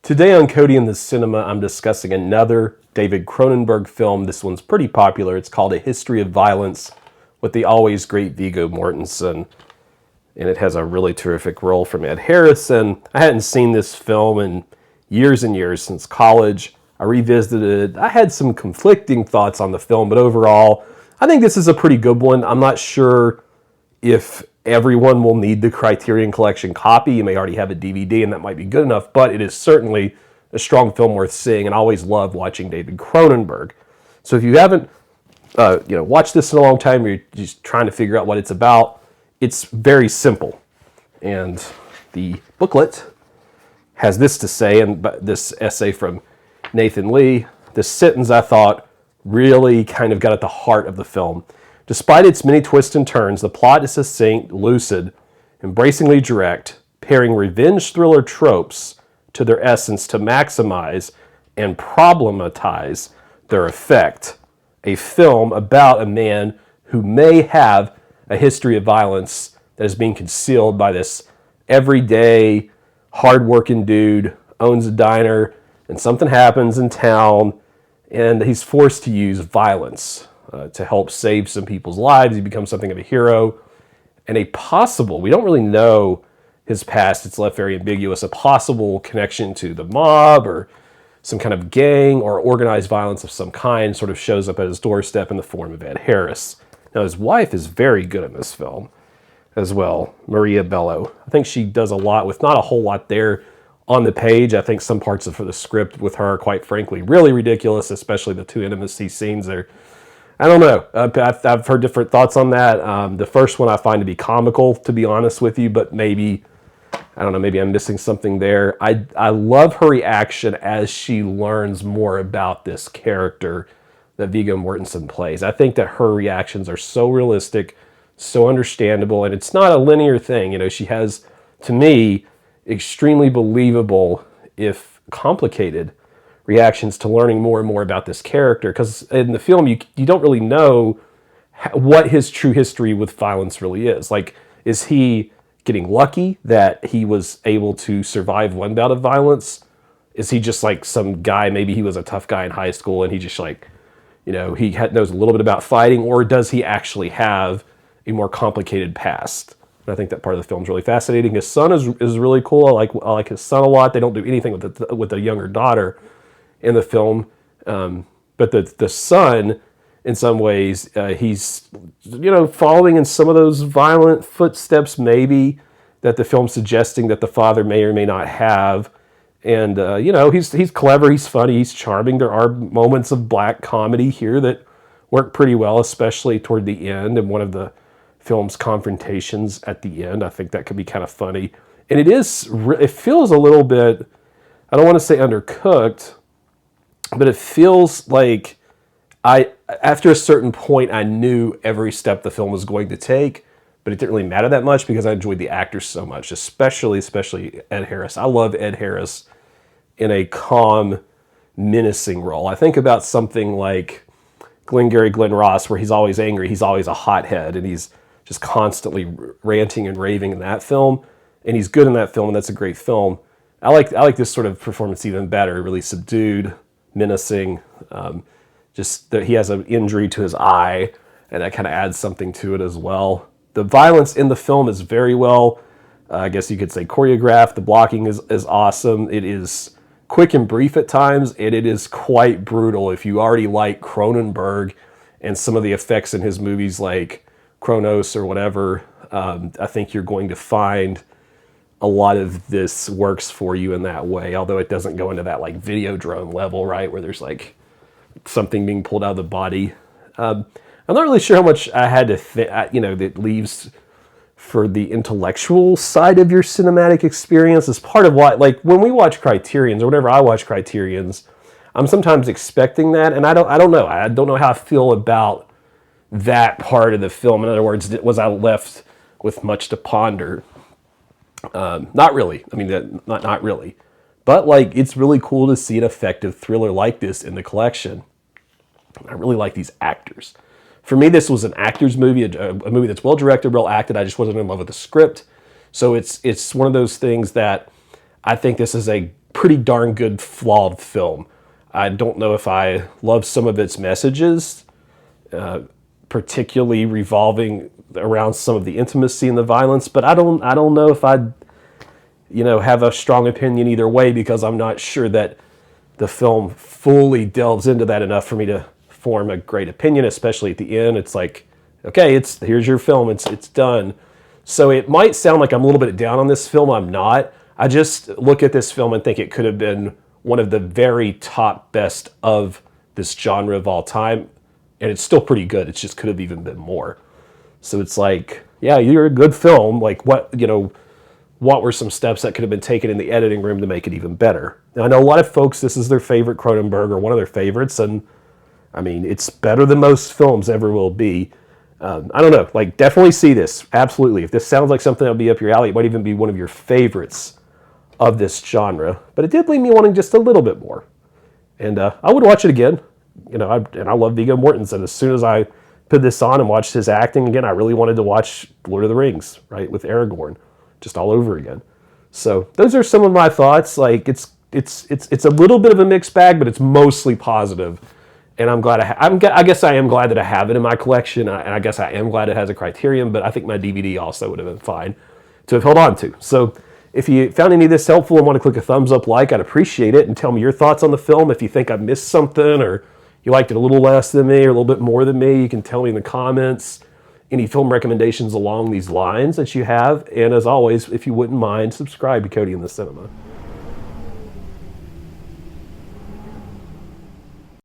Today on Cody in the Cinema, I'm discussing another David Cronenberg film. This one's pretty popular. It's called A History of Violence with the always great Viggo Mortensen. And it has a really terrific role from Ed Harris. And I hadn't seen this film in years and years, since college. I revisited it. I had some conflicting thoughts on the film, but overall, I think this is a pretty good one. I'm not sure if everyone will need the Criterion Collection copy. You may already have a DVD, and that might be good enough, but it is certainly a strong film worth seeing, and I always love watching David Cronenberg. So if you haven't watched this in a long time, or you're just trying to figure out what it's about, it's very simple. And the booklet has this to say, and this essay from Nathan Lee. This sentence, I thought, really kind of got at the heart of the film. Despite its many twists and turns, the plot is succinct, lucid, embracingly direct, pairing revenge thriller tropes to their essence to maximize and problematize their effect. A film about a man who may have a history of violence that is being concealed by this everyday, hard-working dude, owns a diner, and something happens in town, and he's forced to use violence to help save some people's lives. He becomes something of a hero. And a possible, we don't really know his past, it's left very ambiguous, a possible connection to the mob or some kind of gang or organized violence of some kind sort of shows up at his doorstep in the form of Ed Harris. Now, his wife is very good in this film as well, Maria Bello. I think she does a lot with not a whole lot there on the page. I think some parts of the script with her are, quite frankly, really ridiculous, especially the two intimacy scenes there. I don't know. I've heard different thoughts on that. The first one I find to be comical, to be honest with you, but maybe, I don't know, maybe I'm missing something there. I love her reaction as she learns more about this character that Viggo Mortensen plays. I think that her reactions are so realistic, so understandable, and it's not a linear thing. You know, she has, to me, extremely believable, if complicated, reactions to learning more and more about this character, because in the film you don't really know what his true history with violence really is. Like, is he getting lucky that he was able to survive one bout of violence? Is he just like some guy, maybe he was a tough guy in high school and he just like, he knows a little bit about fighting, or does he actually have a more complicated past? And I think that part of the film is really fascinating. His son is really cool. I like his son a lot. They don't do anything with the younger daughter in the film, but the son, in some ways, he's following in some of those violent footsteps, maybe, that the film's suggesting that the father may or may not have. And he's clever, he's funny, he's charming. There are moments of black comedy here that work pretty well, especially toward the end, and one of the film's confrontations at the end. I think that could be kind of funny, and it feels a little bit, I don't want to say undercooked, but it feels like after a certain point, I knew every step the film was going to take, but it didn't really matter that much because I enjoyed the actors so much, especially Ed Harris. I love Ed Harris in a calm, menacing role. I think about something like Glengarry Glen Ross, where he's always angry, he's always a hothead, and he's just constantly ranting and raving in that film, and he's good in that film, and that's a great film. I like this sort of performance even better, really subdued, menacing, just that he has an injury to his eye, and that kind of adds something to it as well. The violence in the film is very well, I guess you could say, choreographed. The blocking is awesome. It is quick and brief at times, and it is quite brutal. If you already like Cronenberg and some of the effects in his movies like Kronos or whatever, I think you're going to find a lot of this works for you in that way, although it doesn't go into that like Videodrome level, right, where there's like something being pulled out of the body. I'm not really sure how much I had to that leaves for the intellectual side of your cinematic experience. As part of what, like, when we watch Criterions, or whenever I watch Criterions, I'm sometimes expecting that, and I don't know. I don't know how I feel about that part of the film. In other words, was I left with much to ponder? Not really. I mean, not really. But like, it's really cool to see an effective thriller like this in the collection. I really like these actors. For me, this was an actor's movie, a movie that's well directed, well acted. I just wasn't in love with the script. So it's one of those things that I think this is a pretty darn good flawed film. I don't know if I love some of its messages, particularly revolving around some of the intimacy and the violence, but I don't know if I'd, have a strong opinion either way, because I'm not sure that the film fully delves into that enough for me to form a great opinion, especially at the end. It's like, okay, here's your film, it's done. So it might sound like I'm a little bit down on this film. I'm not. I just look at this film and think it could have been one of the very top best of this genre of all time, and it's still pretty good. It just could have even been more. So it's like, yeah, you're a good film. Like, what were some steps that could have been taken in the editing room to make it even better? Now, I know a lot of folks, this is their favorite Cronenberg, or one of their favorites, and I mean, it's better than most films ever will be. I don't know, like, definitely see this. Absolutely. If this sounds like something that would be up your alley, it might even be one of your favorites of this genre. But it did leave me wanting just a little bit more. And I would watch it again. And I love Viggo Mortensen. As soon as I put this on and watched his acting again, I really wanted to watch Lord of the Rings, right, with Aragorn, just all over again. So those are some of my thoughts. Like, it's a little bit of a mixed bag, but it's mostly positive. And I'm glad I guess I am glad that I have it in my collection, and I guess I am glad it has a Criterion, but I think my DVD also would have been fine to have held on to. So if you found any of this helpful and want to click a thumbs up, I'd appreciate it, and tell me your thoughts on the film. If you think I missed something, or you liked it a little less than me or a little bit more than me, you can tell me in the comments. Any film recommendations along these lines that you have. And as always, if you wouldn't mind, subscribe to Cody in the Cinema.